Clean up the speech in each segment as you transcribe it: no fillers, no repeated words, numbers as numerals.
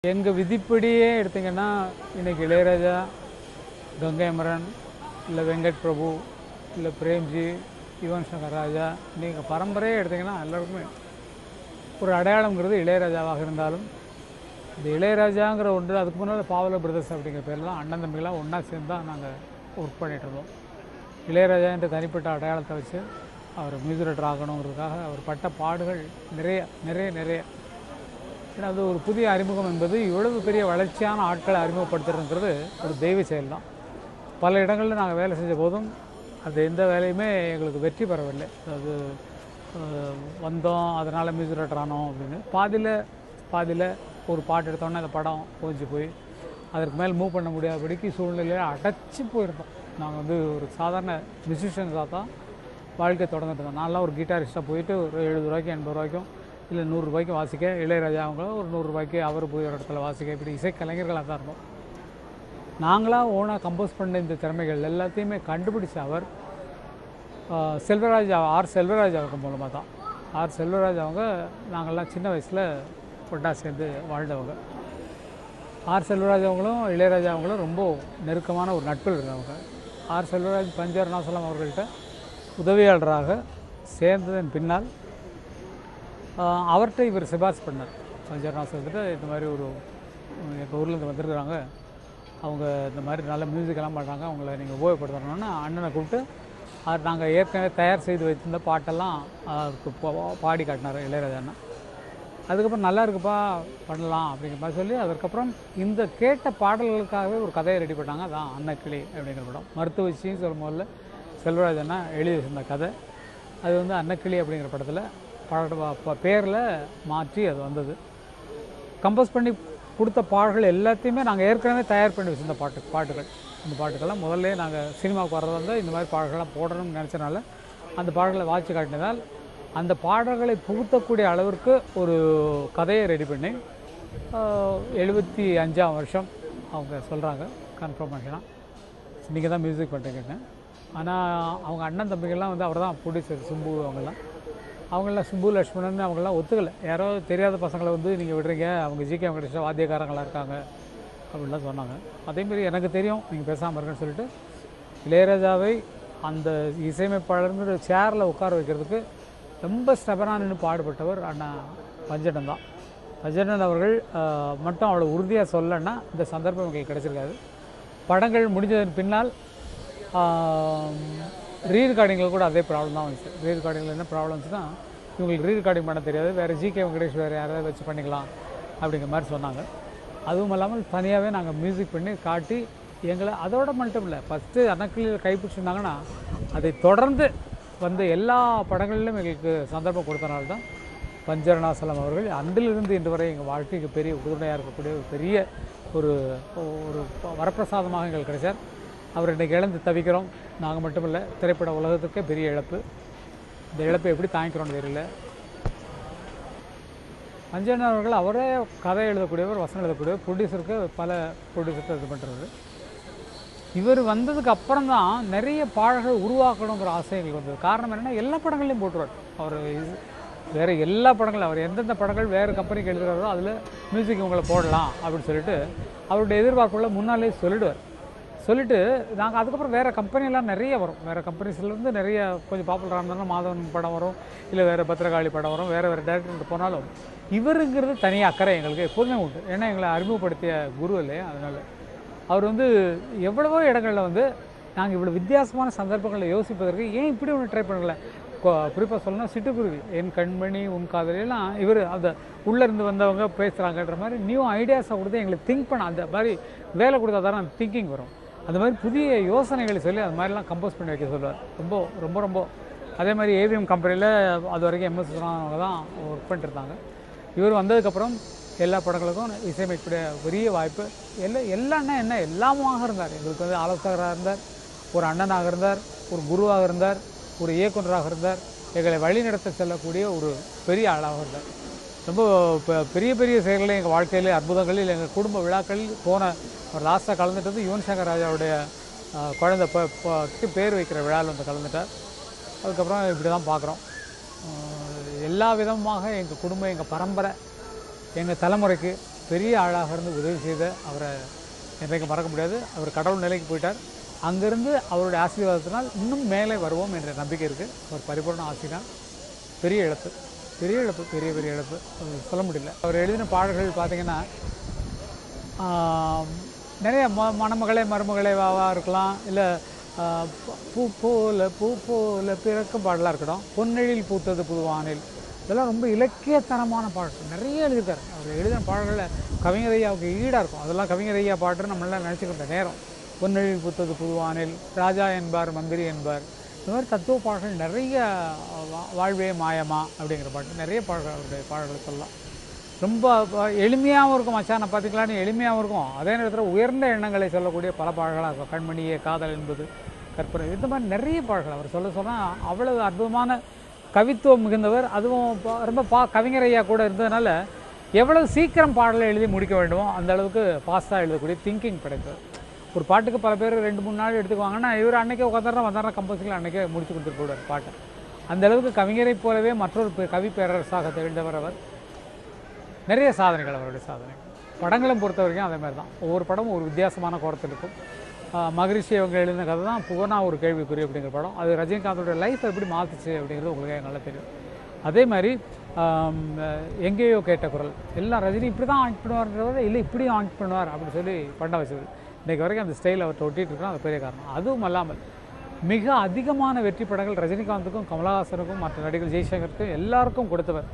எங்கள் விதிப்படியே எடுத்திங்கன்னா இன்றைக்கி இளையராஜா, கங்கை அமரன், இல்லை வெங்கட் பிரபு, இல்லை பிரேம்ஜி, யுவன் சங்கர் ராஜா, நீங்கள் பரம்பரையே எடுத்திங்கன்னா எல்லாருக்குமே ஒரு அடையாளங்கிறது இளையராஜாவாக இருந்தாலும், இந்த இளையராஜாங்கிற ஒன்று அதுக்கு முன்னால் பாவல பிரதர்ஸ் அப்படிங்கிற பேர்லாம் அண்ணன் தம்பிகளாம் ஒன்றா சேர்ந்து தான் நாங்கள் ஒர்க் பண்ணிகிட்டு இருந்தோம். இளையராஜா என்ற தனிப்பட்ட அடையாளத்தை வச்சு அவர் மியூசிக் டைரக்டர் ஆகணுங்கிறதுக்காக அவர் பட்ட பாடுகள் நிறைய. ஏன்னா அது ஒரு புதிய அறிமுகம் என்பது இவ்வளவு பெரிய வளர்ச்சியான ஆட்களை அறிமுகப்படுத்துறதுங்கிறது ஒரு தெய்வ செயல் தான். பல இடங்களில் நாங்கள் வேலை செஞ்ச போதும் அது எந்த வேலையுமே எங்களுக்கு வெற்றி பெறவில்லை. அது வந்தோம், அதனால் மியூசிக் டைரக்டர் ஆனோம் அப்படின்னு பாதியில் ஒரு பாட்டு எடுத்தோன்னே அந்த படம் போச்சு போய் அதற்கு மேலே மூவ் பண்ண முடியாதபடிக்கு சூழ்நிலையில் அடைச்சி போயிருந்தோம். நாங்கள் வந்து ஒரு சாதாரண மியூசிஷியன்ஸாக தான் வாழ்க்கை தொடர்ந்துட்டு இருந்தோம். நான்லாம் ஒரு கிட்டாரிஸ்ட்டாக போயிட்டு ஒரு 70 ரூபாய்க்கும் 80 ரூபாய்க்கும் இல்லை 100 ரூபாய்க்கு வாசிக்க, இளையராஜா அவங்கள ஒரு 100 ரூபாய்க்கு அவர் போய் ஒரு இடத்துல வாசிக்க, இப்படி இசைக்கலைஞர்களாக தான் இருந்தோம். நாங்களாக ஓனாக கம்போஸ் பண்ண இந்த திறமைகள் எல்லாத்தையுமே கண்டுபிடிச்ச அவர் ஆர் செல்வராஜ் அவங்க மூலமாக தான். ஆர் செல்வராஜ் அவங்க நாங்கள்லாம் சின்ன வயசில் ஒன்றா சேர்ந்து வாழ்ந்தவங்க. ஆர் செல்வராஜ் அவங்களும் இளையராஜா அவங்களும் ரொம்ப நெருக்கமான ஒரு நட்பில் இருந்தவங்க. ஆர் செல்வராஜ் பஞ்சவர்ணாசலம் அவர்கள்ட்ட உதவியாளராக சேர்ந்ததன் பின்னால் அவர்கிட்ட இவர் சிபாரிசு பண்ணார். பஞ்சவர்ணாசலத்திட்ட இந்த மாதிரி ஒரு எங்கள் ஊர்லேருந்து வந்திருக்கிறாங்க, அவங்க இந்த மாதிரி நல்ல மியூசிக்கெல்லாம் பண்ணுறாங்க, அவங்கள நீங்கள் உபயோகப்படுத்தணும்னா அண்ணனை கூப்பிட்டு அவர் நாங்கள் ஏற்கனவே தயார் செய்து வைத்திருந்த பாட்டெல்லாம் அவருக்கு பாடி காட்டினார் இளையராஜாண்ணா. அதுக்கப்புறம் நல்லா இருக்குப்பா பண்ணலாம் அப்படிங்கிற மாதிரி சொல்லி அதுக்கப்புறம் இந்த கேட்ட பாடல்களுக்காகவே ஒரு கதையை ரெடி பண்ணாங்க. அதான் அன்னக்கிளி அப்படிங்கிற படம். மருத்துவச்சின்னு சொல்லும் போதில் செல்வராஜண்ணா எழுதி வச்சிருந்த கதை அது வந்து அன்னக்கிளி அப்படிங்கிற படத்தில் பேரில் மாற்றி அது வந்தது. கம்போஸ் பண்ணி கொடுத்த பாடல்கள் எல்லாத்தையுமே நாங்கள் ஏற்கனவே தயார் பண்ணி வச்சுருந்த பாட்டுகள். அந்த பாட்டுக்கெல்லாம் முதல்ல நாங்கள் சினிமாவுக்கு வர்றது வந்து இந்த மாதிரி பாடல்கள்லாம் போடணும்னு நினச்சனால அந்த பாடல்களை வாட்சி காட்டினதால் அந்த பாடல்களை புகுத்தக்கூடிய அளவிற்கு ஒரு கதையை ரெடி பண்ணி 75ஆம் வருஷம் அவங்க சொல்கிறாங்க கன்ஃபர்மேஷனாக நீங்கள் தான் மியூசிக் பண்ணுறீங்கன்னு. ஆனால் அவங்க அண்ணன் தம்பிகள்லாம் வந்து அவர் தான் ப்ரொடியூசர் சிம்பு அவங்களாம் சிம்பு லட்சுமணன் அவங்களாம் ஒத்துக்கலை. யாரோ தெரியாத பசங்களை வந்து நீங்கள் விடுறீங்க, அவங்க ஜிகே வெங்கடேஷ் வாத்தியக்காரங்களாக இருக்காங்க அப்படின்லாம் சொன்னாங்க. அதேமாரி எனக்கு தெரியும் நீங்கள் பேசாமல் இருக்கேன்னு சொல்லிட்டு இளையராஜாவை அந்த இசையமைப்பாளருங்கிற சேரில் உட்கார வைக்கிறதுக்கு ரொம்ப ஸ்டெபனாக நின்று பாடுபட்டவர் அண்ணா பஞ்சடன் தான். பஞ்சடன் அவர்கள் மட்டும் அவ்வளோ உறுதியாக சொல்லலைன்னா இந்த சந்தர்ப்பம் எங்களுக்கு கிடச்சிருக்காது. படங்கள் முடிஞ்சதன் பின்னால் ரீரெக்கார்டிங்கில் கூட அதே ப்ராப்ளம் தான் வந்துச்சு. ரீரெக்கார்டிங்கில் என்ன ப்ராப்ளம் வந்துச்சுன்னா இவங்களுக்கு ரீரெக்கார்டிங் பண்ண தெரியாது, வேறு ஜிகே வெங்கடேஷ் வேறு யாராவது வச்சு பண்ணிக்கலாம் அப்படிங்கிற மாதிரி சொன்னாங்க. அதுவும் இல்லாமல் தனியாகவே நாங்கள் மியூசிக் பண்ணி காட்டி எங்களை அதோட மட்டும் இல்லை, ஃபஸ்ட்டு அன்னக்கிளியில் கைப்பிடிச்சிருந்தாங்கன்னா அதை தொடர்ந்து வந்து எல்லா படங்களிலும் எங்களுக்கு சந்தர்ப்பம் கொடுத்தனால தான் பஞ்சவர்ணாசலம் அவர்கள் அன்றிலிருந்து இன்று வரை எங்கள் வாழ்க்கைக்கு பெரிய உறுதுணையாக இருக்கக்கூடிய ஒரு பெரிய ஒரு வரப்பிரசாதமாக எங்களுக்கு கிடைச்சார். அவர் இன்றைக்கி இழந்து தவிக்கிறோம். நாங்கள் மட்டும் இல்லை, திரைப்பட உலகத்துக்கே பெரிய இழப்பு. இந்த இழப்பை எப்படி தாங்கிக்கிறோன்னு தெரியல. பஞ்சவர்ணன் அவர்கள் அவரே கதை எழுதக்கூடியவர், வசனம் எழுதக்கூடியவர், ப்ரொடியூசருக்கு பல ப்ரொடியூசருக்கு இது பண்ணுறது. இவர் வந்ததுக்கு அப்புறம் தான் நிறைய பாடல்கள் உருவாக்கணுங்கிற ஆசை எங்களுக்கு வந்தது. காரணம் என்னென்னா எல்லா படங்கள்லையும் போட்டுருவார் அவர். வேறு எல்லா படங்களும் அவர் எந்தெந்த படங்கள் வேறு கம்பெனிக்கு எழுதுகிறாரோ அதில் மியூசிக் இவங்களை போடலாம் அப்படின்னு சொல்லிட்டு அவருடைய எதிர்பார்ப்புள்ள முன்னாலே சொல்லிவிட்டு நாங்கள் அதுக்கப்புறம் வேறு கம்பெனிலாம் நிறைய வரும். வேறு கம்பெனிஸ்லேருந்து நிறைய கொஞ்சம் பாப்புலராக இருந்தாலும் மாதவன் படம் வரும், இல்லை வேறு பத்திரகாளி படம் வரும், வேறு டேரக்டர் போனாலும் இவருங்கிறது தனியாக அக்கறை எங்களுக்கு எப்போதுமே உண்டு. ஏன்னா எங்களை அறிமுகப்படுத்திய குரு இல்லையா, அதனால் அவர் வந்து எவ்வளவோ இடங்களில் வந்து நாங்கள் இவ்வளோ வித்தியாசமான சந்தர்ப்பங்களில் யோசிப்பதற்கு ஏன் இப்படி ஒன்று ட்ரை பண்ணல. குறிப்பாக சொல்லணும்னா சிட்டுக்குருவி, என் கண்மணி உன் காதலாம் இவர் அந்த உள்ளேருந்து வந்தவங்க பேசுகிறாங்கன்ற மாதிரி நியூ ஐடியாஸை கொடுத்து எங்களுக்கு திங்க் பண்ண அந்த மாதிரி வேலை கொடுத்தா தானே அந்த திங்கிங் வரும். அந்த மாதிரி புதிய யோசனைகளை சொல்லி அது மாதிரிலாம் கம்போஸ் பண்ணி வைக்க சொல்லுவார். ரொம்ப அதே மாதிரி ஏவிஎம் கம்பெனியில் அது வரைக்கும் எம்எஸ் அவங்க தான் ஒர்க் பண்ணிட்டுருந்தாங்க. இவர் வந்ததுக்கப்புறம் எல்லா படங்களுக்கும் இசையமைக்கக்கூடிய பெரிய வாய்ப்பு. எல்லாம்னா என்ன எல்லாமாக இருந்தார். எங்களுக்கு வந்து ஆலோசகராக இருந்தார், ஒரு அண்ணனாக இருந்தார், ஒரு குருவாக இருந்தார், ஒரு இயக்குநராக இருந்தார், எங்களை வழிநடத்த செல்லக்கூடிய ஒரு பெரிய ஆளாக இருந்தார். ரொம்ப பெரிய செயல்களை எங்கள் வாழ்க்கையில் அற்புதங்களில் எங்கள் குடும்ப விழாக்களில் போன ஒரு லாஸ்ட்டாக கலந்துட்டது யுவன் சங்கர் ராஜாவுடைய குழந்தை பேர் வைக்கிற விழாவில் வந்து கலந்துட்டார். அதுக்கப்புறம் இப்படி தான் பார்க்குறோம். எல்லா விதமாக எங்கள் குடும்பம், எங்கள் பரம்பரை, எங்கள் தலைமுறைக்கு பெரிய ஆளாக இருந்து உதவி செய்த அவரை என்றைக்கு மறக்க முடியாது. அவர் கடவுள் நிலைக்கு போயிட்டார். அங்கேருந்து அவருடைய ஆசீர்வாதத்தினால் இன்னும் மேலே வருவோம் என்ற நம்பிக்கை இருக்குது. அவர் பரிபூர்ண ஆசைனால் பெரிய இழப்பு, பெரிய இழப்பு, பெரிய பெரிய இழப்பு, சொல்ல முடியல. அவர் எழுதின பாடல்கள் பார்த்திங்கன்னா நிறைய மணமகளே மருமகளே வாவா இருக்கலாம், இல்லை பூ போல பிறக்கும் பாடலாக இருக்கட்டும், பொன்னெழில் பூத்தது புதுவானில், இதெல்லாம் ரொம்ப இலக்கியத்தனமான பாடல்கள் நிறைய எழுதியிருக்காரு. அவர் எழுதின பாடல்களில் கவிஞர் ஐயாவுக்கு ஈடாக இருக்கும். அதெல்லாம் கவிஞர் ஐயா பாட்டுன்னு நம்மளாம் நினச்சிக்கிட்ட நேரம். பொன்னெழில் பூத்தது புதுவானில், ராஜா என்பார் மந்திரி என்பார், இந்த மாதிரி தத்துவ பாடல்கள் நிறைய, வாழ்வே மாயமா அப்படிங்கிற பாட்டு நிறைய பாடல்கள் அவருடைய பாடல்கள் சொல்லலாம். ரொம்ப எளிமையாகவும் இருக்கும். மச்சானை பார்த்துக்கலான்னு எளிமையாகவும் இருக்கும். அதே நேரத்தில் உயர்ந்த எண்ணங்களை சொல்லக்கூடிய பல பாடல்களாக இருக்கும். கண்மணியே காதல் என்பது கற்பனை, இந்த மாதிரி நிறைய பாடல்கள் அவர் சொன்னால் அவ்வளவு அற்புதமான கவித்துவம் மிகுந்தவர். அதுவும் ரொம்ப கவிஞர் ஐயா கூட இருந்ததுனால எவ்வளவு சீக்கிரம் பாடலை எழுதி முடிக்க வேண்டுமோ அந்த அளவுக்கு ஃபாஸ்ட்டாக எழுதக்கூடிய திங்கிங் படைத்தவர். ஒரு பாட்டுக்கு பல பேர் 2-3 நாள் எடுத்துக்குவாங்கன்னா, இவர் அன்றைக்கே வந்தாரா கம்போசிங்கில் அன்றைக்கே முடிச்சு கொடுத்துட்டு போடுவார் பாட்டை. அந்த அளவுக்கு கவிஞரை போலவே மற்றொரு கவி பேரரசாக திகழ்ந்தவர் அவர். நிறைய சாதனைகள் அவருடைய சாதனைகள். படங்களும் பொறுத்த வரைக்கும் அதே மாதிரி தான். ஒவ்வொரு படமும் ஒரு வித்தியாசமான கோரத்தில் இருக்கும். மகரிஷி அவங்க எழுதின கதை தான் புவனா ஒரு கேள்விக்குறி அப்படிங்கிற படம். அது ரஜினிகாந்தோட லைஃப் எப்படி மாற்றுச்சு அப்படிங்கிறது உங்களுக்கு நல்லா தெரியும். அதே மாதிரி எங்கேயோ கேட்ட குரல் எல்லாம் ரஜினி இப்படி தான் ஆக்ட் பண்ணுவார்ன்றத இல்லை இப்படியும் ஆக்ட் பண்ணுவார் அப்படின்னு சொல்லி பண்ண வச்சது. இன்றைக்கு வரைக்கும் அந்த ஸ்டைல் அவர்கிட்ட ஒட்டிகிட்டு இருக்கோம். அது பெரிய காரணம். அதுவும் அல்லாமல் மிக அதிகமான வெற்றி படங்கள் ரஜினிகாந்துக்கும் கமலஹாசனுக்கும் மற்ற நடிகர் ஜெய்சங்கருக்கும் எல்லாருக்கும் கொடுத்தவர்.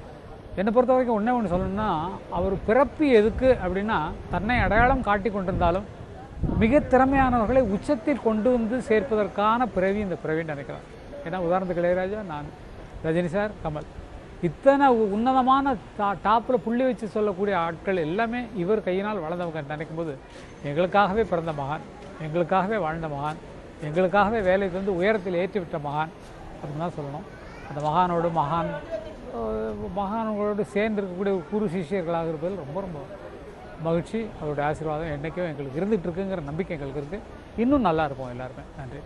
என்னை பொறுத்த வரைக்கும் ஒன்று சொல்லணும்னா, அவர் பிறப்பு எதுக்கு அப்படின்னா, தன்னை அடையாளம் காட்டி கொண்டிருந்தாலும் மிக திறமையானவர்களை உச்சத்தில் கொண்டு வந்து சேர்ப்பதற்கான பிறவி இந்த பிறவின்னு நினைக்கிறேன். ஏன்னா உதாரணத்துக்கு இளையராஜா, நான், ரஜினி சார், கமல், இத்தனை உன்னதமான டாப்பில் புள்ளி வச்சு சொல்லக்கூடிய ஆட்கள் எல்லாமே இவர் கையினால் வளர்ந்தவங்க நினைக்கும் போது எங்களுக்காகவே பிறந்த மகான், எங்களுக்காகவே வாழ்ந்த மகான், எங்களுக்காகவே வேலை தந்து உயரத்தில் ஏற்றிவிட்ட மகான் அப்படின்னு தான் சொல்லணும். அந்த மகான்களோடு சேர்ந்து இருக்கக்கூடிய குரு சிஷியர்களாக இருப்பதில் ரொம்ப ரொம்ப மகிழ்ச்சி. அவருடைய ஆசீர்வாதம் என்றைக்கும் எங்களுக்கு இருந்துகிட்டு இருக்குங்கிற நம்பிக்கை எங்களுக்கு இருக்குது. இன்னும் நல்லா இருப்போம் எல்லாருமே. நன்றி.